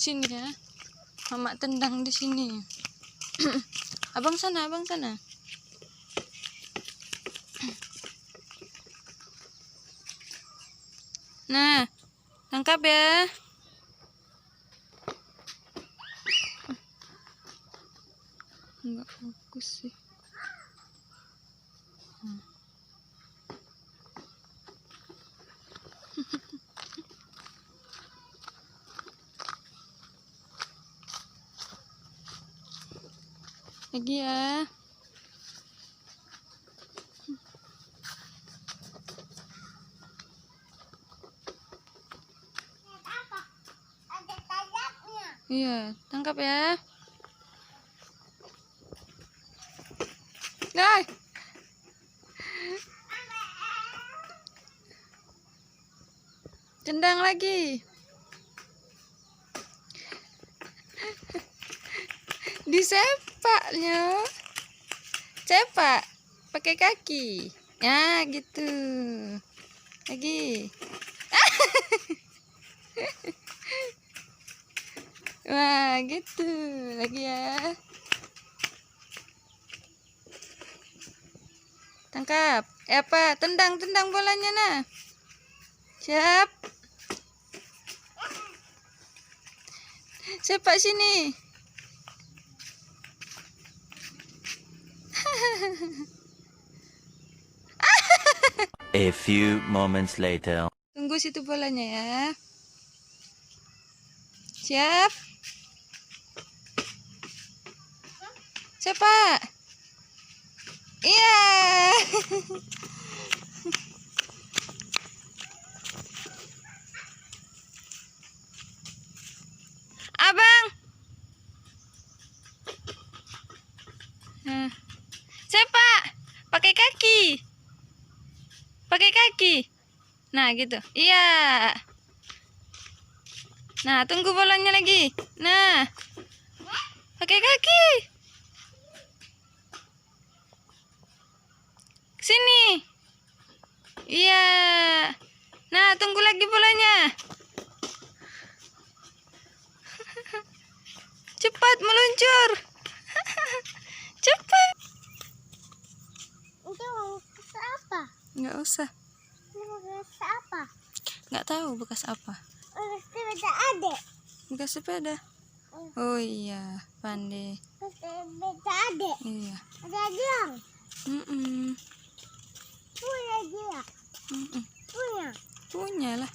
Sini ya. Mama tendang di sini. Abang sana, abang sana. Nah, tangkap ya. Enggak fokus sih. Lagi ya. Iya, tangkap ya. Nah. Tendang lagi. Disepaknya. Cepak pakai kaki. Ya, gitu. Lagi. Wah, gitu. Lagi ya. Tangkap. Apa? Tendang bolanya nah. Siap. Sepak sini. A few moments later. Tunggu situ bolanya ya. Siap. Sepak. Iya. Abang. Nah. Sepak. Pakai kaki. Pakai kaki. Nah, gitu. Iya. Nah, tunggu bolanya lagi. Nah. Pakai kaki. Sini. Iya. Nah, tunggu lagi bolanya. Cepat meluncur. Cepat. Itu bekas apa? Nggak usah. Bekas apa? Nggak tahu bekas apa. Bekas sepeda adek. Bekas sepeda. Oh iya, pandai. Bekas sepeda adek. Iya. Ada bilang. Mm-mm. Punya dia. Mm-mm. Punya. Punya lah.